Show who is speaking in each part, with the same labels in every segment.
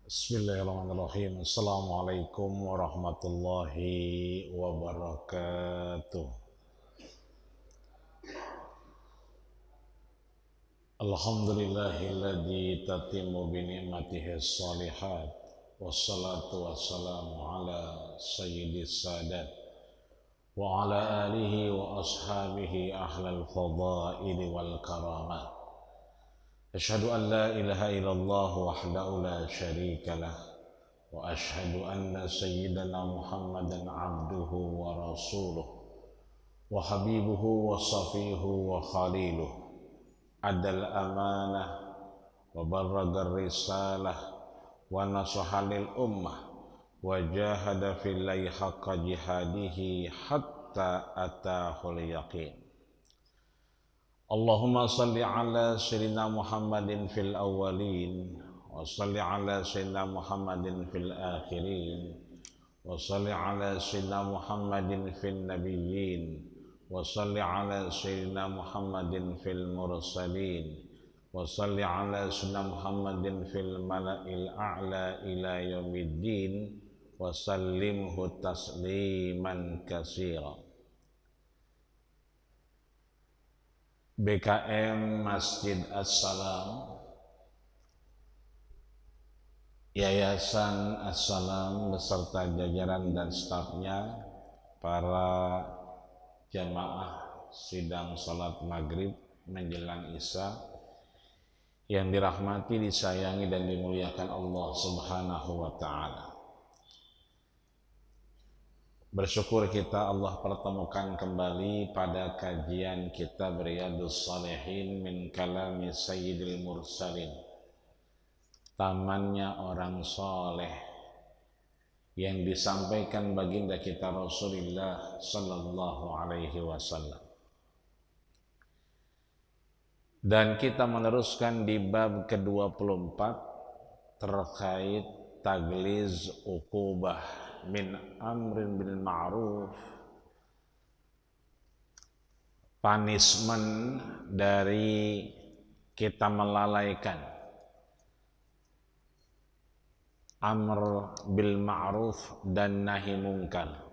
Speaker 1: Bismillahirrahmanirrahim. Assalamualaikum warahmatullahi wabarakatuh. Alhamdulillahilladzi tatimmu bi ni'matihi shalihat. Wassalatu wassalamu ala sayyidis sadat wa ala alihi wa ashabihi ahlal fadaili wal karamat. Asyhadu an la ilaha illallah wahdahu la syarika lah wa asyhadu anna sayyidana Muhammadan abduhu wa rasuluh wa habibuhu wa safihu wa khaliluh adal amanah wa barragar risalah wa nasaha lil ummah wa jahada fillahi haqqa jihadihi hatta atahul yaqin. Allahumma salli ala sayyidina Muhammadin fil awwalin wa salli ala sayyidina Muhammadin fil akhirin wa salli ala sayyidina Muhammadin fil nabiyyin wa salli ala sayyidina Muhammadin fil mursalin wa salli ala sayyidina Muhammadin fil mala'il a'la ila yaumiddin wa sallimhu tasliman katsira. BKM Masjid As-Salam, Yayasan As-Salam beserta jajaran dan stafnya, para jamaah sidang salat maghrib menjelang isya yang dirahmati, disayangi dan dimuliakan Allah Subhanahu wa ta'ala. Bersyukur kita Allah pertemukan kembali pada kajian kitab Riyadhus Shalihin min kalami Sayyidil Mursalin, tamannya orang soleh, yang disampaikan baginda kita Rasulullah Sallallahu Alaihi Wasallam. Dan kita meneruskan di bab ke-24 terkait tagliz uqubah min amrin bil ma'ruf, punishment dari kita melalaikan amr bil ma'ruf dan nahi mungkar.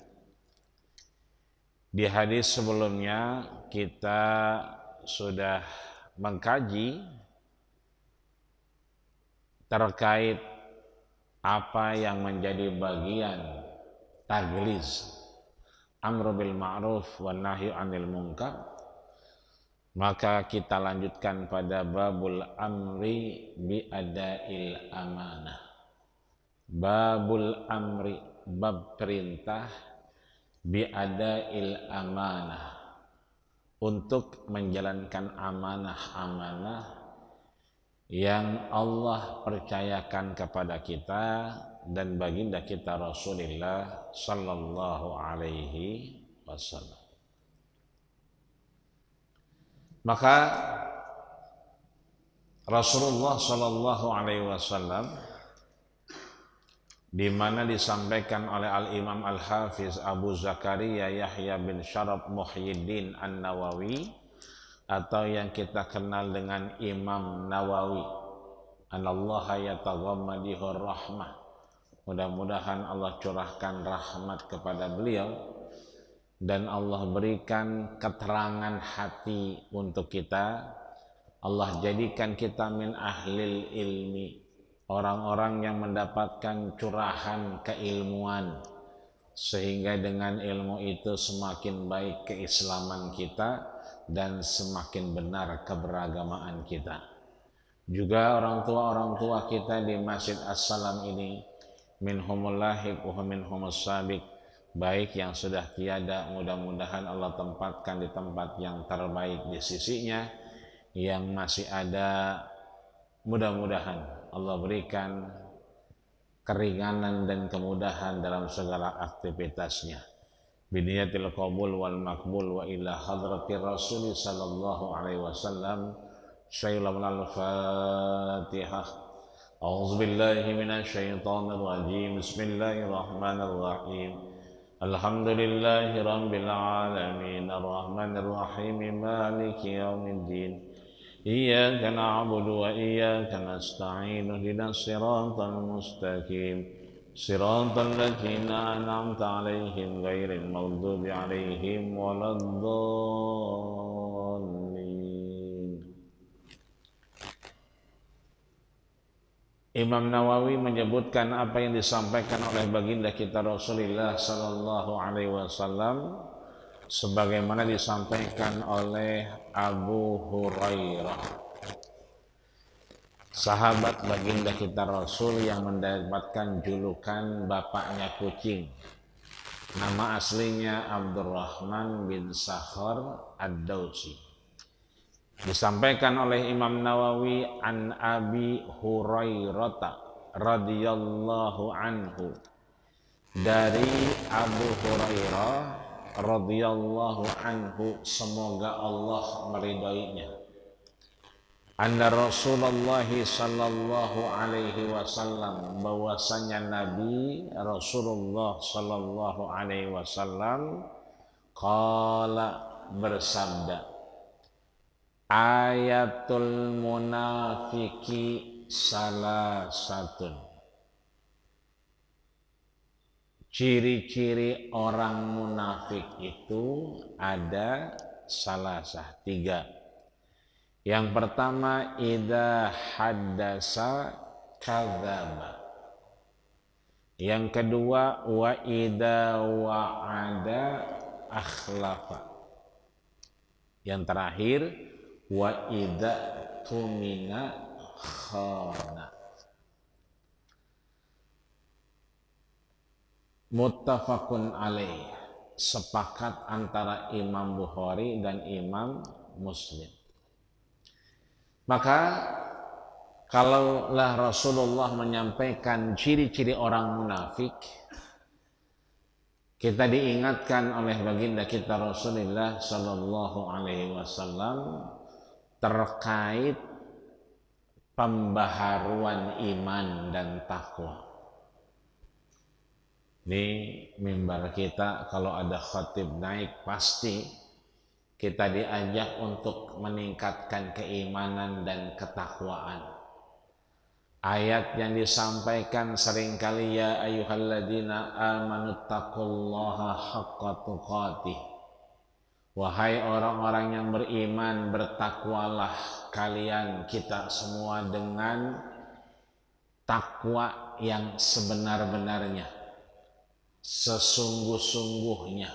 Speaker 1: Di hadis sebelumnya kita sudah mengkaji terkait apa yang menjadi bagian tagliz amru bil ma'ruf wa nahyu 'anil munkar. Maka kita lanjutkan pada babul amri bi adail amanah. Babul amri, bab perintah, bi adail amanah, untuk menjalankan amanah-amanah yang Allah percayakan kepada kita dan baginda kita Rasulullah Sallallahu Alaihi Wasallam. Maka Rasulullah Sallallahu Alaihi Wasallam, di mana disampaikan oleh Al-Imam Al-Hafiz Abu Zakaria Yahya bin Syaraf Muhyiddin An-Nawawi, atau yang kita kenal dengan Imam Nawawi, anallaha yataghammadihu rahmah, mudah-mudahan Allah curahkan rahmat kepada beliau dan Allah berikan keterangan hati untuk kita. Allah jadikan kita min ahlil ilmi, orang-orang yang mendapatkan curahan keilmuan, sehingga dengan ilmu itu semakin baik keislaman kita dan semakin benar keberagamaan kita. Juga orang tua kita di Masjid As-Salam ini, minhumul lahik wa minhumus sabiq, baik yang sudah tiada, mudah-mudahan Allah tempatkan di tempat yang terbaik di sisinya. Yang masih ada, mudah-mudahan Allah berikan keringanan dan kemudahan dalam segala aktivitasnya. Biniyatil qabul wal makbul wa ila hadratir rasul sallallahu alaihi wasallam. Syai'ul al-Fatihah. A'udzu billahi minasyaitonir rajim. Bismillahirrahmanirrahim. Alhamdulillahi rabbil alamin, arrahmanir rahim, maliki yaumiddin. Iyyaka na'budu wa iyyaka nasta'in ihdinas siratal mustaqim siratal ladzina an'amta 'alaihim ghairil maghdubi 'alaihim waladdallin. Imam Nawawi menyebutkan apa yang disampaikan oleh baginda kita Rasulullah sallallahu alaihi wasallam sebagaimana disampaikan oleh Abu Hurairah, sahabat baginda kita Rasul yang mendapatkan julukan bapaknya kucing. Nama aslinya Abdurrahman bin Sakhar Ad-Dausi. Disampaikan oleh Imam Nawawi an Abi Hurairah radhiyallahu anhu, dari Abu Hurairah radhiyallahu anhu, semoga Allah meridainya. Anna Rasulullah sallallahu alaihi wasallam, bahwasanya Nabi Rasulullah sallallahu alaihi wasallam qala, bersabda, ayatul munafiki salasatun. Ciri-ciri orang munafik itu ada salasah, 3. Yang pertama, idza haddasa kadzaba. Yang kedua, wa idza wa'ada akhlafa. Yang terakhir, wa idza tumina khana. Muttafaqun alaih, sepakat antara Imam Bukhari dan Imam Muslim. Maka kalaulah Rasulullah menyampaikan ciri-ciri orang munafik, kita diingatkan oleh baginda kita Rasulullah sallallahu alaihi wasallam terkait pembaharuan iman dan takwa. Di mimbar kita kalau ada khatib naik, pasti kita diajak untuk meningkatkan keimanan dan ketakwaan. Ayat yang disampaikan seringkali, ya ayyuhalladzina amanu taqullaha haqqa tuqatih. Wahai orang-orang yang beriman, bertakwalah kalian, kita semua, dengan takwa yang sebenar-benarnya, sesungguh-sungguhnya,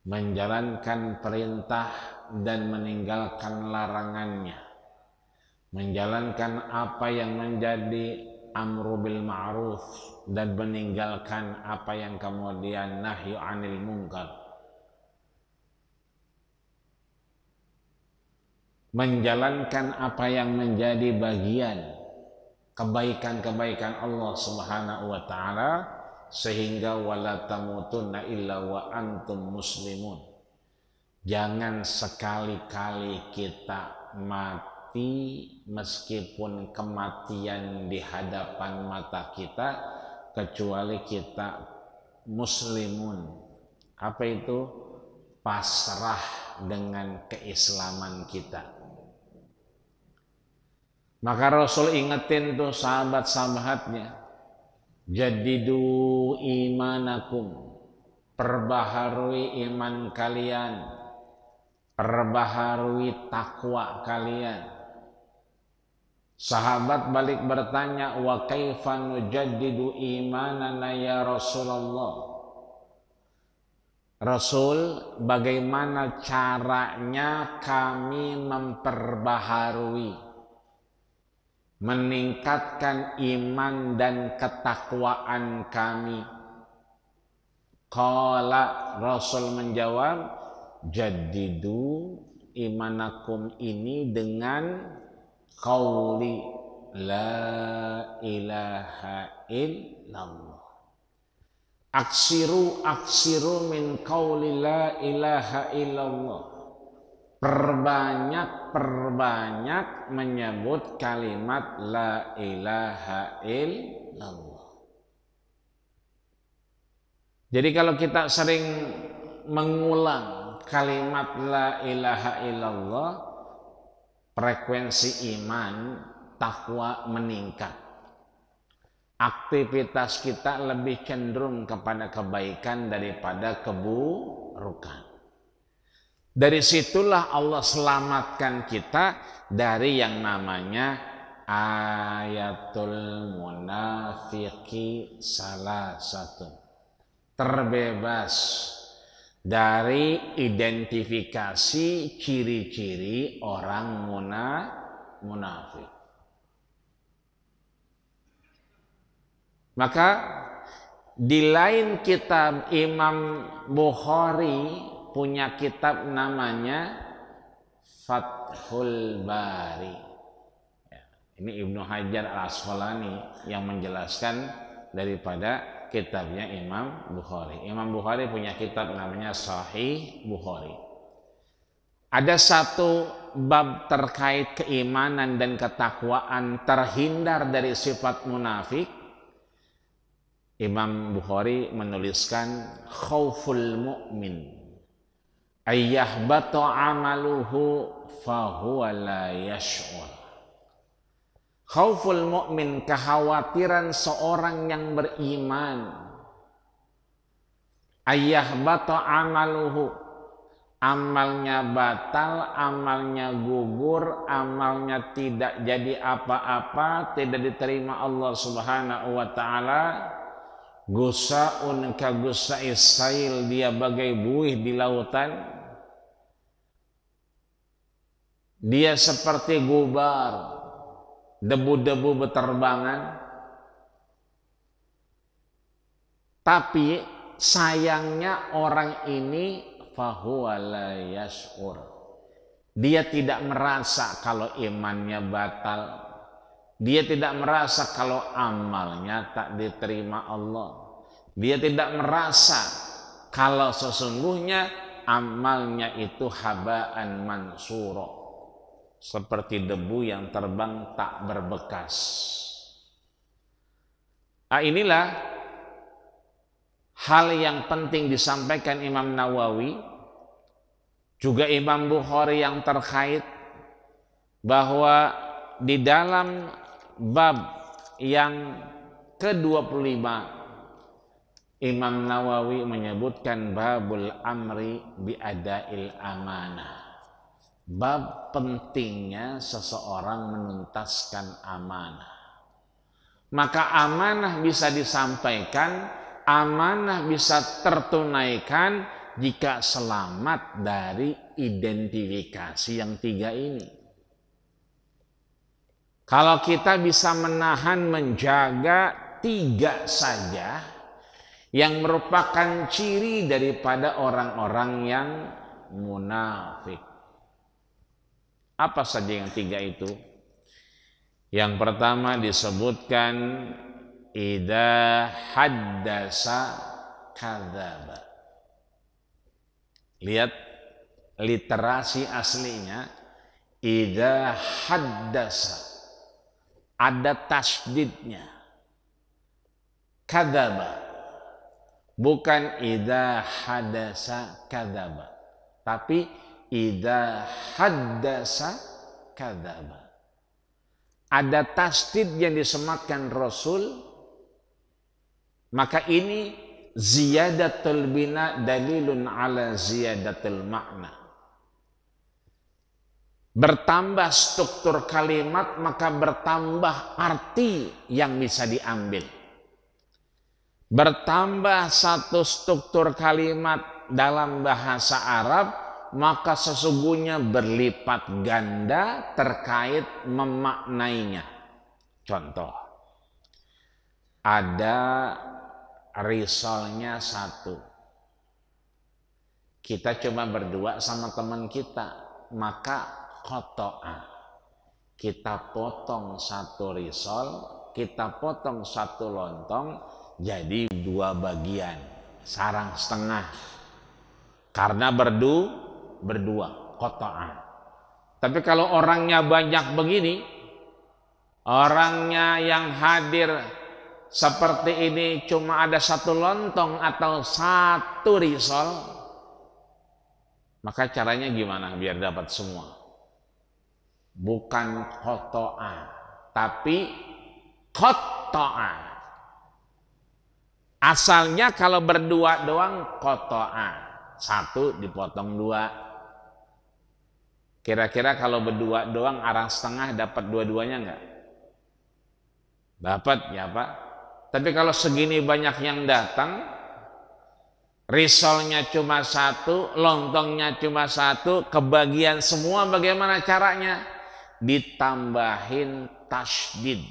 Speaker 1: menjalankan perintah dan meninggalkan larangannya, menjalankan apa yang menjadi amru bil ma'ruf dan meninggalkan apa yang kemudian nahyu anil munkar, menjalankan apa yang menjadi bagian kebaikan-kebaikan Allah Subhanahu wa taala, sehingga wala tamutunna illa wa antum muslimun. Jangan sekali-kali kita mati meskipun kematian di hadapan mata kita, kecuali kita muslimun. Apa itu? Pasrah dengan keislaman kita. Maka Rasul ingetin tuh sahabat-sahabatnya, jadidu imanakum, perbaharui iman kalian, perbaharui takwa kalian. Sahabat balik bertanya, wa kaifa nujaddidu imanana ya Rasulullah. Rasul, bagaimana caranya kami memperbaharui, meningkatkan iman dan ketakwaan kami? Qala, Rasul menjawab, jadidu imanakum ini dengan qauli la ilaha illallah. Aksiru min qauli la ilaha illallah. Perbanyak menyebut kalimat la ilaha illallah. Jadi kalau kita sering mengulang kalimat la ilaha illallah, frekuensi iman, takwa meningkat. Aktivitas kita lebih cenderung kepada kebaikan daripada keburukan. Dari situlah Allah selamatkan kita dari yang namanya ayatul munafiqi salah satu. Terbebas dari identifikasi ciri-ciri orang munafik. Maka di lain kitab Imam Bukhari punya kitab namanya Fathul Bari. Ini Ibnu Hajar Al-Asqalani yang menjelaskan daripada kitabnya Imam Bukhari. Imam Bukhari punya kitab namanya Sahih Bukhari. Ada satu bab terkait keimanan dan ketakwaan terhindar dari sifat munafik. Imam Bukhari menuliskan khauful mu'min ayyahbata amaluhu fahuwa la yash'ur. Khauful mu'min, kekhawatiran seorang yang beriman, ayyahbata amaluhu, amalnya batal, amalnya gugur, amalnya tidak jadi apa-apa, tidak diterima Allah Subhanahu wa ta'ala. Gusaun ka gusa'is sail, dia bagai buih di lautan. Dia seperti gubar, debu-debu beterbangan. Tapi sayangnya orang ini fahuwa la yash'ur. Dia tidak merasa kalau imannya batal. Dia tidak merasa kalau amalnya tak diterima Allah. Dia tidak merasa kalau sesungguhnya amalnya itu habaan mansuro, seperti debu yang terbang tak berbekas. Inilah hal yang penting disampaikan Imam Nawawi, juga Imam Bukhari yang terkait, bahwa di dalam bab yang ke-25 Imam Nawawi menyebutkan babul amri biadail amanah. Bab pentingnya seseorang menuntaskan amanah. Maka amanah bisa disampaikan, amanah bisa tertunaikan jika selamat dari identifikasi yang tiga ini. Kalau kita bisa menahan, menjaga tiga saja yang merupakan ciri daripada orang-orang yang munafik. Apa saja yang tiga itu? Yang pertama disebutkan idza haddasa kadzaba. Lihat literasi aslinya, idza haddasa, ada tasdidnya, kadzaba, bukan idza hadasa kadzaba, tapi idza haddasa kadzaba. Ada tasdid yang disematkan Rasul, maka ini ziyadatul bina dalilun ala ziyadatul makna. Bertambah struktur kalimat, maka bertambah arti yang bisa diambil. Bertambah satu struktur kalimat dalam bahasa Arab, maka sesungguhnya berlipat ganda terkait memaknainya. Contoh, ada risolnya satu. Kita cuma berdua sama teman kita, maka khoto'a, kita potong satu risol, kita potong satu lontong jadi dua bagian, sarang setengah, karena berdua khoto'a. Tapi kalau orangnya banyak begini, orangnya yang hadir seperti ini cuma ada satu lontong atau satu risol, maka caranya gimana biar dapat semua? bukan khoto'a, tapi khoto'a. Asalnya kalau berdua doang khoto'a, satu dipotong dua. Kira-kira kalau berdua doang arang setengah dapat dua-duanya enggak? Dapat ya Pak. Tapi kalau segini banyak yang datang, risolnya cuma satu, lontongnya cuma satu, kebagian semua, bagaimana caranya? Ditambahin tasydid,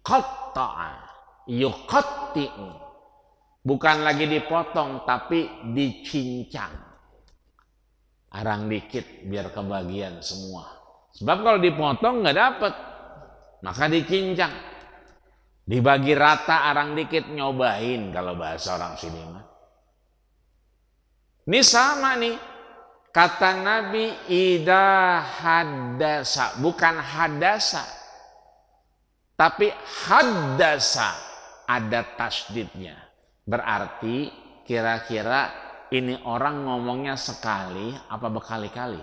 Speaker 1: qatta'a, yuqatti'u. Bukan lagi dipotong, tapi dicincang. Arang dikit biar kebagian semua. Sebab kalau dipotong nggak dapat, maka dicincang. Dibagi rata arang dikit, nyobain kalau bahasa orang sini mah. Ini sama nih, kata Nabi idza haddasa, bukan hadasa, tapi haddasa, ada tasdidnya. Berarti kira-kira ini orang ngomongnya sekali apa berkali-kali?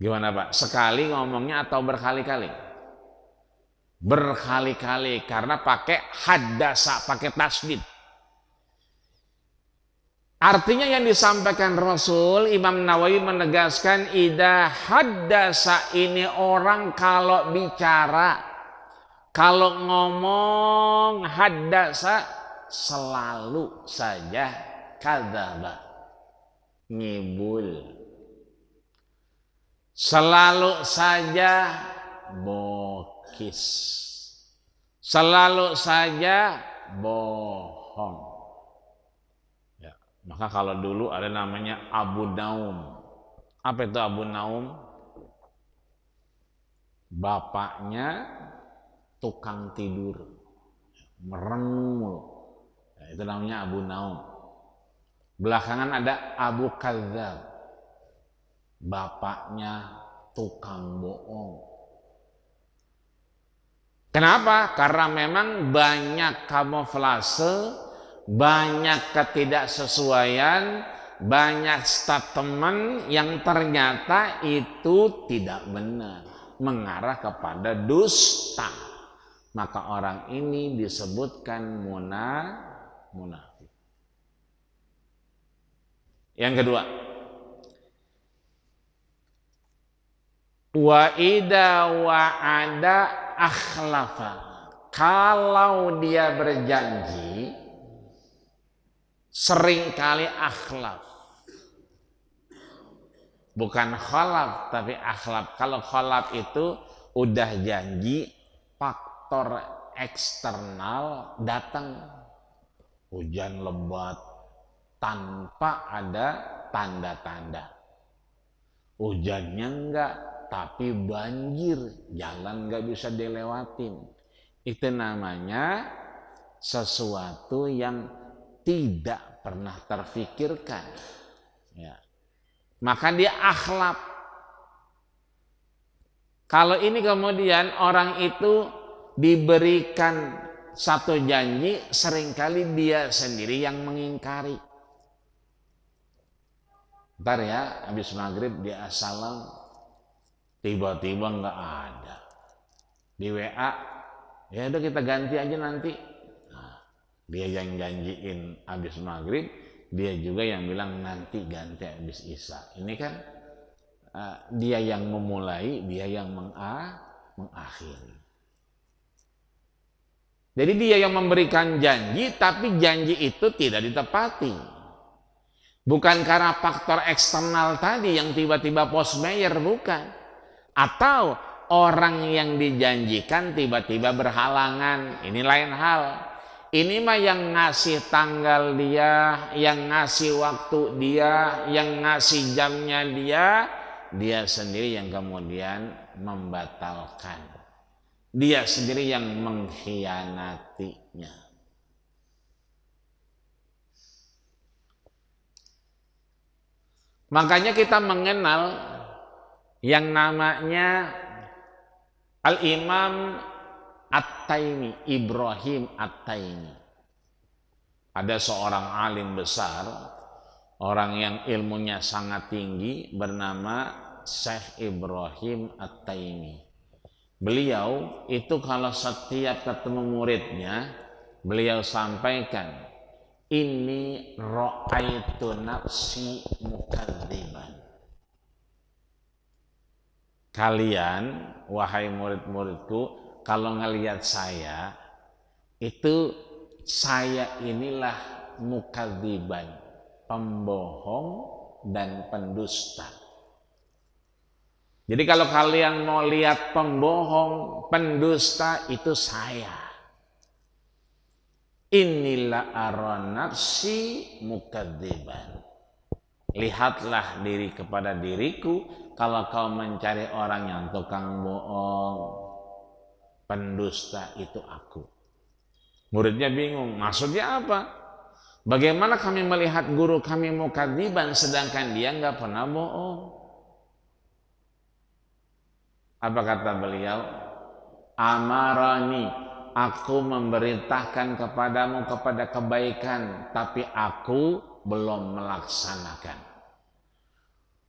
Speaker 1: Gimana Pak? Sekali ngomongnya atau berkali-kali? Berkali-kali, karena pakai haddasa, pakai tasdid. Artinya yang disampaikan Rasul, Imam Nawawi menegaskan idza haddasa, ini orang kalau bicara, kalau ngomong haddasa selalu saja kadzaba, ngibul. Selalu saja bokis. Selalu saja bohong. Maka kalau dulu ada namanya Abu Naum. Apa itu Abu Naum? Bapaknya tukang tidur, merem mulu. Itu namanya Abu Naum. Belakangan ada Abu Kadzab. Bapaknya tukang bohong. Kenapa? Karena memang banyak kamuflase, banyak ketidaksesuaian, banyak statement yang ternyata itu tidak benar, mengarah kepada dusta. Maka orang ini disebutkan munafik. Yang kedua, wa idza wa'ada akhlafa. Kalau dia berjanji, seringkali akhlaf. Bukan khalaf, tapi akhlaf. Kalau khalaf itu udah janji, faktor eksternal datang. Hujan lebat tanpa ada tanda-tanda. Hujannya enggak, tapi banjir, jalan enggak bisa dilewatin. Itu namanya sesuatu yang tidak pernah terfikirkan. Ya. Maka dia akhlak. Kalau ini kemudian orang itu diberikan satu janji, seringkali dia sendiri yang mengingkari. Ntar ya, habis maghrib dia assalam, tiba-tiba nggak ada. Di WA, ya udah kita ganti aja nanti. Dia yang janjiin habis maghrib, dia juga yang bilang nanti ganti habis isya. Ini kan dia yang memulai, dia yang mengakhiri. Jadi dia yang memberikan janji, tapi janji itu tidak ditepati. Bukan karena faktor eksternal tadi yang tiba-tiba postmayer, bukan. Atau orang yang dijanjikan tiba-tiba berhalangan, ini lain hal. Ini mah yang ngasih tanggal dia, yang ngasih waktu dia, yang ngasih jamnya dia sendiri yang kemudian membatalkan. Dia sendiri yang mengkhianatinya. Makanya kita mengenal yang namanya Al-Imam At-Taimi, Ibrahim At-Taimi. Ada seorang alim besar, orang yang ilmunya sangat tinggi, bernama Syekh Ibrahim At-Taimi. Beliau itu kalau setiap ketemu muridnya, beliau sampaikan, ini ra'aitu nafsi mukadziban. Kalian, wahai murid-muridku, kalau ngelihat saya, itu saya inilah mukadziban, pembohong dan pendusta. Jadi kalau kalian mau lihat pembohong, pendusta, itu saya. Inilah aron nafsi mukadziban. Lihatlah diri kepada diriku, kalau kau mencari orang yang tukang bohong, pendusta, itu aku. Muridnya bingung, maksudnya apa? Bagaimana kami melihat guru kami mukadziban sedangkan dia nggak pernah bohong? Apa kata beliau? Amarani, aku memerintahkan kepadamu kepada kebaikan, tapi aku belum melaksanakan.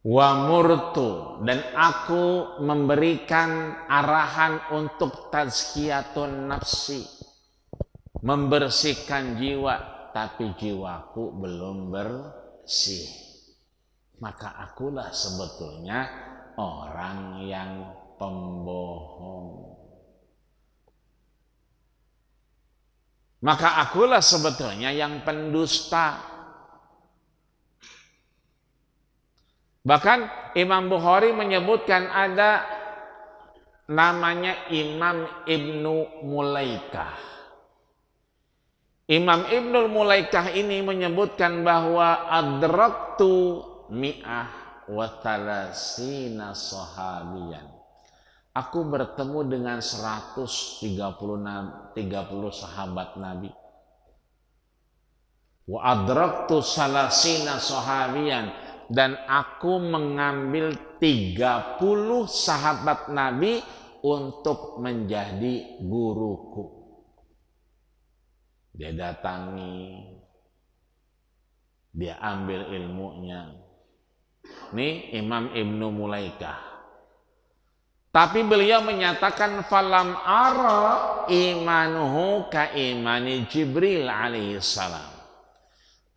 Speaker 1: Wa murtu, dan aku memberikan arahan untuk tazkiyatun nafsi, membersihkan jiwa, tapi jiwaku belum bersih. Maka akulah sebetulnya orang yang pembohong. Maka akulah sebetulnya yang pendusta. Bahkan Imam Bukhari menyebutkan ada namanya Imam Ibnu Mulaikah. Imam Ibnu Mulaikah ini menyebutkan bahwa adraktu mi'ah wa thalathina sahabiyan. Aku bertemu dengan 130 sahabat Nabi. Wa adraktu salasina sahabiyan, dan aku mengambil 30 sahabat Nabi untuk menjadi guruku. Dia datangi, dia ambil ilmunya. Ini Imam Ibnu Mulaikah. Tapi beliau menyatakan falam ara imanuhu ka imani Jibril alaihissalam.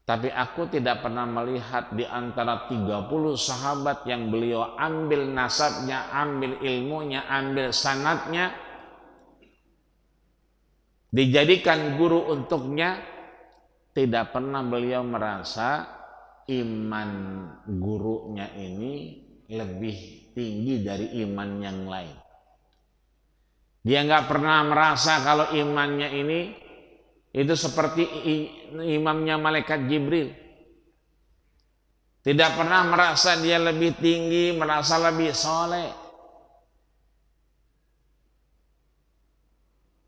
Speaker 1: Tapi aku tidak pernah melihat di antara 30 sahabat yang beliau ambil nasabnya, ambil ilmunya, ambil sanadnya, dijadikan guru untuknya, tidak pernah beliau merasa iman gurunya ini lebih tinggi dari iman yang lain. Dia nggak pernah merasa kalau imannya ini itu seperti imamnya malaikat Jibril. Tidak pernah merasa dia lebih tinggi, merasa lebih soleh.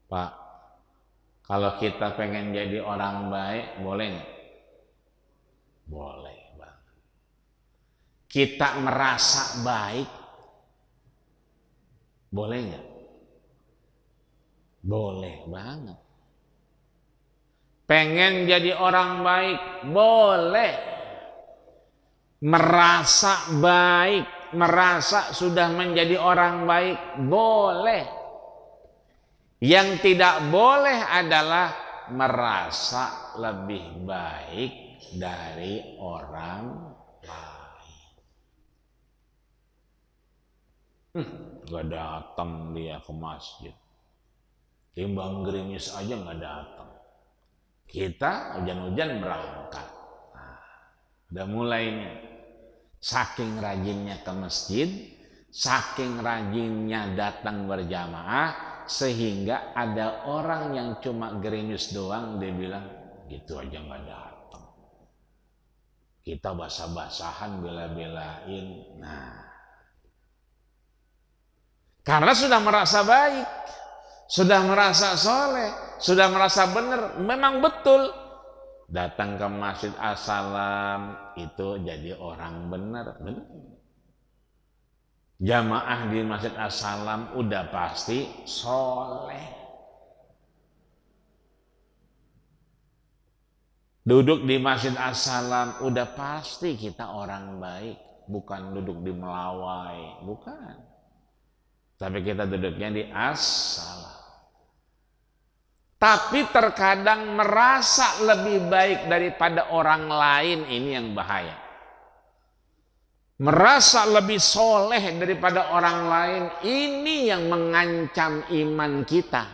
Speaker 1: Pak, kalau kita pengen jadi orang baik, boleh nggak? Boleh. Kita merasa baik, boleh nggak? Boleh banget. Pengen jadi orang baik, boleh. Merasa baik, merasa sudah menjadi orang baik, boleh. Yang tidak boleh adalah merasa lebih baik dari orang lain. Gak datang dia ke masjid, timbang gerimis aja gak datang. Kita hujan-hujan berangkat. Nah, udah mulai nih. Saking rajinnya ke masjid, saking rajinnya datang berjamaah, sehingga ada orang yang cuma gerimis doang, dia bilang gitu aja gak datang. Kita basah-basahan, bela-belain. Nah, karena sudah merasa baik, sudah merasa soleh, sudah merasa benar, memang betul. Datang ke Masjid As-Salam itu jadi orang benar. Jamaah di Masjid As-Salam udah pasti soleh. Duduk di Masjid As-Salam udah pasti kita orang baik. bukan duduk di Melawai, bukan. Tapi kita duduknya di as-salam. Tapi terkadang merasa lebih baik daripada orang lain, ini yang bahaya. Merasa lebih soleh daripada orang lain, ini yang mengancam iman kita.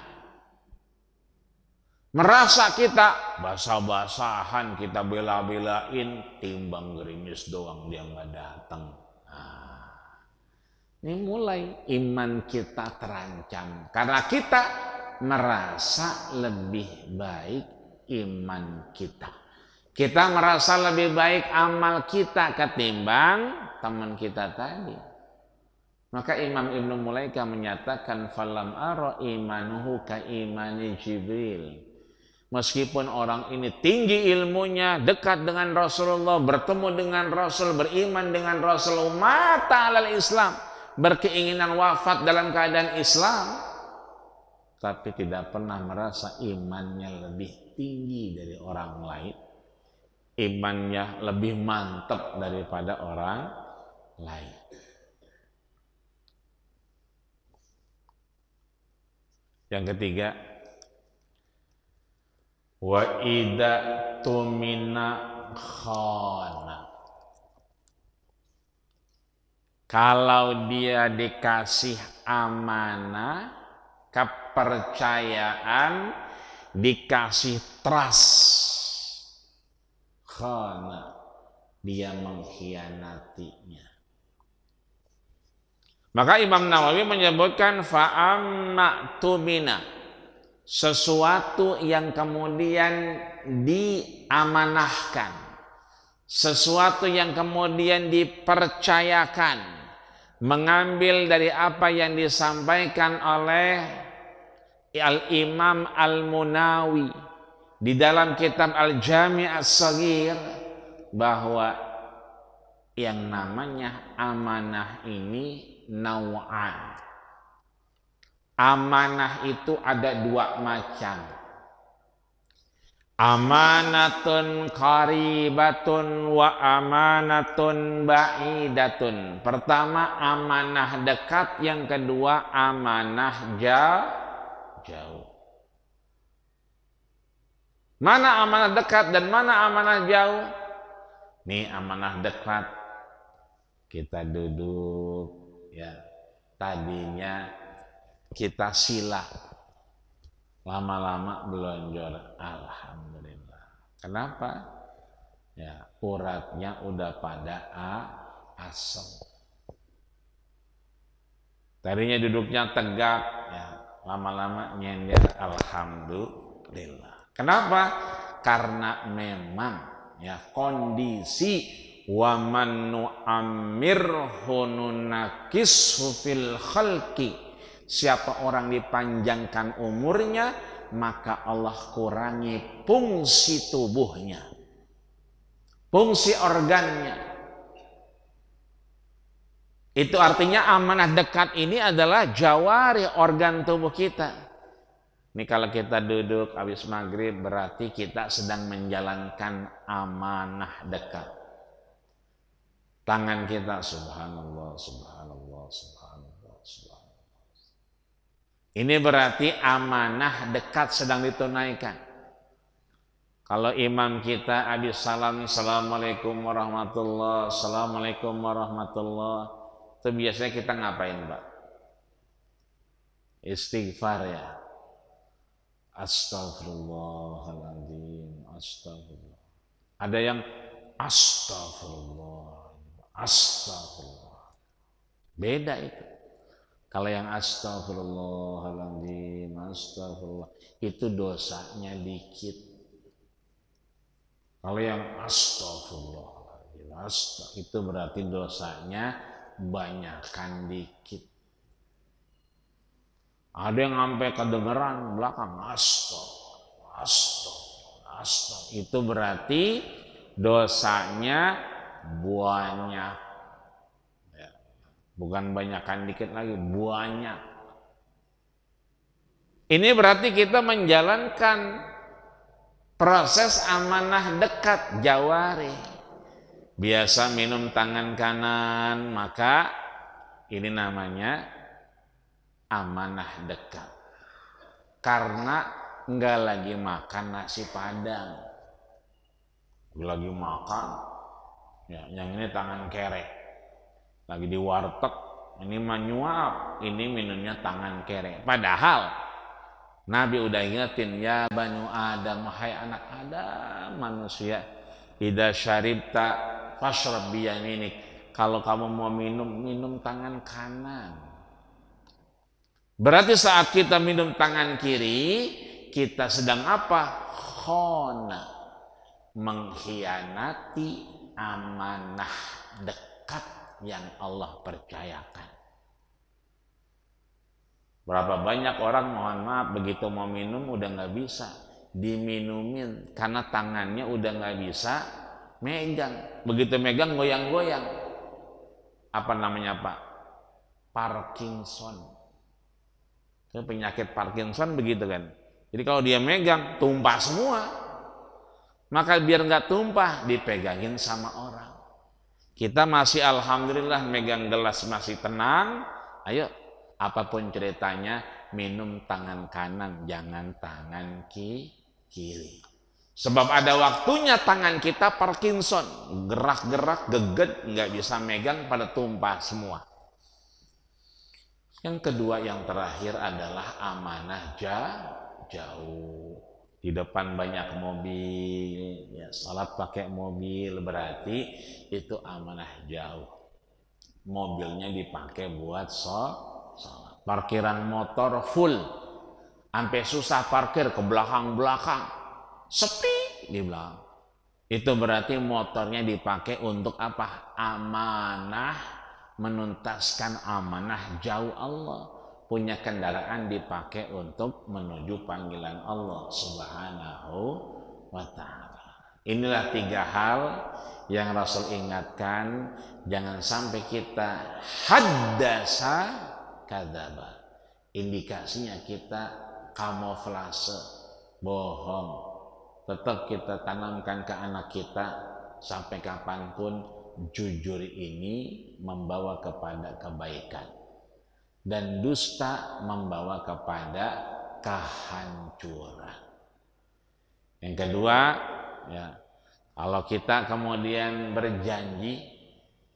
Speaker 1: Merasa kita basah-basahan, kita bela-belain, timbang gerimis doang dia nggak datang. Ini mulai iman kita terancam karena kita merasa lebih baik iman kita. Kita merasa lebih baik amal kita ketimbang teman kita tadi. Maka Imam Ibnu Mulaikah menyatakan falam ara imanuhu ka imani Jibril. Meskipun orang ini tinggi ilmunya, dekat dengan Rasulullah, bertemu dengan Rasul, beriman dengan Rasul, mata alal Islam, berkeinginan wafat dalam keadaan Islam, tapi tidak pernah merasa imannya lebih tinggi dari orang lain, imannya lebih mantap daripada orang lain. Yang ketiga, wa idza tumina khana. Kalau dia dikasih amanah, kepercayaan, dikasih trust, khana, dia mengkhianatinya. Maka Imam Nawawi menyebutkan fa'amma tumina, sesuatu yang kemudian diamanahkan, sesuatu yang kemudian dipercayakan, mengambil dari apa yang disampaikan oleh Al-Imam Al-Munawi di dalam kitab Al-Jami' As-Saghir, bahwa yang namanya amanah ini naw'an. Amanah itu ada dua macam. Amanatun qaribatun wa amanatun ba'idatun. Pertama amanah dekat, yang kedua amanah jauh. Mana amanah dekat dan mana amanah jauh? Nih amanah dekat, kita duduk ya, tadinya kita sila, lama-lama belonjor, alhamdulillah. Kenapa? Ya, uratnya udah pada asem. Tadinya duduknya tegak, ya, lama-lama nyender, alhamdulillah. Kenapa? Karena memang ya kondisi wa man nu'ammirhu nunakishu fil khalqi, siapa orang dipanjangkan umurnya maka Allah kurangi fungsi tubuhnya, fungsi organnya. Itu artinya amanah dekat ini adalah jawari, organ tubuh kita. Ini kalau kita duduk habis maghrib berarti kita sedang menjalankan amanah dekat. Tangan kita subhanallah, subhanallah, subhanallah, subhanallah. Ini berarti amanah dekat sedang ditunaikan. Kalau imam kita habis salam, assalamualaikum warahmatullah, assalamualaikum warahmatullah, itu biasanya kita ngapain, Pak? Istighfar ya. Astagfirullahaladzim, astagfirullah. Ada yang astagfirullah, astagfirullah. Beda itu. Kalau yang astagfirullahaladzim, astagfirullah, itu dosanya dikit. Kalau yang astagfirullahaladzim, itu berarti dosanya banyakan dikit. Ada yang sampai kedengeran belakang astagfirullah. Itu berarti dosanya banyak. Ya, bukan banyakan dikit lagi, banyak. Ini berarti kita menjalankan proses amanah dekat jawari. biasa minum tangan kanan, maka ini namanya amanah dekat. Karena enggak lagi makan nasi padang, lagi makan, ya, yang ini tangan kere, lagi di warteg, ini menyuap, ini minumnya tangan kere. Padahal Nabi udah ingetin, ya Banu Adam, hai anak Adam, manusia, idza syaribta fashrab biyaminik. Kalau kamu mau minum, minum tangan kanan. Berarti saat kita minum tangan kiri, kita sedang apa? Khona, mengkhianati amanah dekat yang Allah percayakan. Berapa banyak orang, mohon maaf, begitu mau minum udah nggak bisa diminumin karena tangannya udah nggak bisa megang. Begitu megang goyang-goyang. Apa namanya Pak? Parkinson. Penyakit Parkinson begitu kan. Jadi kalau dia megang tumpah semua. Maka biar nggak tumpah dipegangin sama orang. Kita masih alhamdulillah megang gelas masih tenang. Ayo, apapun ceritanya, minum tangan kanan, jangan tangan kiri. Sebab ada waktunya tangan kita Parkinson, gerak-gerak, geget, nggak bisa megang, pada tumpah semua. Yang kedua, yang terakhir adalah amanah jauh. Di depan banyak mobil, ya, salat pakai mobil, berarti itu amanah jauh. Mobilnya dipakai buat salat. Parkiran motor full, sampai susah parkir ke belakang-belakang, sepi di belakang. Itu berarti motornya dipakai untuk apa? Amanah, menuntaskan amanah jauh Allah. Punya kendaraan dipakai untuk menuju panggilan Allah Subhanahu wa ta'ala. Inilah 3 hal yang Rasul ingatkan, jangan sampai kita haddasa kadzaba. Indikasinya kita kamuflase, bohong. Tetap kita tanamkan ke anak kita, sampai kapanpun jujur ini membawa kepada kebaikan. Dan dusta membawa kepada kehancuran. Yang kedua, ya, kalau kita kemudian berjanji,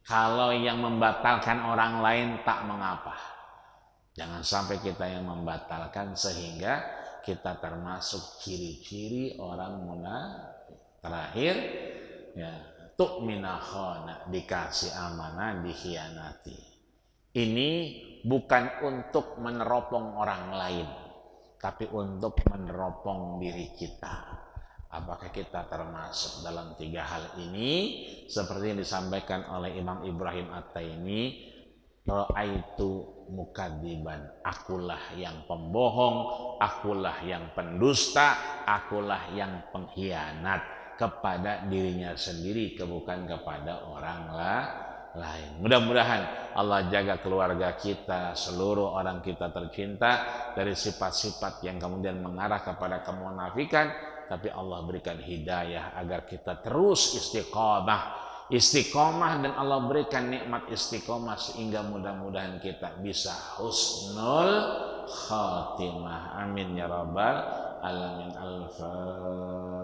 Speaker 1: kalau yang membatalkan orang lain tak mengapa. Jangan sampai kita yang membatalkan sehingga kita termasuk ciri-ciri orang munafik. Terakhir, ya, tu'mina khana, dikasih amanah dikhianati. Ini bukan untuk meneropong orang lain, tapi untuk meneropong diri kita. Apakah kita termasuk dalam 3 hal ini? Seperti yang disampaikan oleh Imam Ibrahim At-Taimi, ra'aitu mukadziban, akulah yang pembohong, akulah yang pendusta, akulah yang pengkhianat kepada dirinya sendiri, bukan kepada orang lain. Mudah-mudahan Allah jaga keluarga kita, seluruh orang kita tercinta dari sifat-sifat yang kemudian mengarah kepada kemunafikan, tapi Allah berikan hidayah agar kita terus istiqomah, dan Allah berikan nikmat istiqomah sehingga mudah-mudahan kita bisa husnul khatimah. Amin ya rabbal alamin. Al-Fatihah.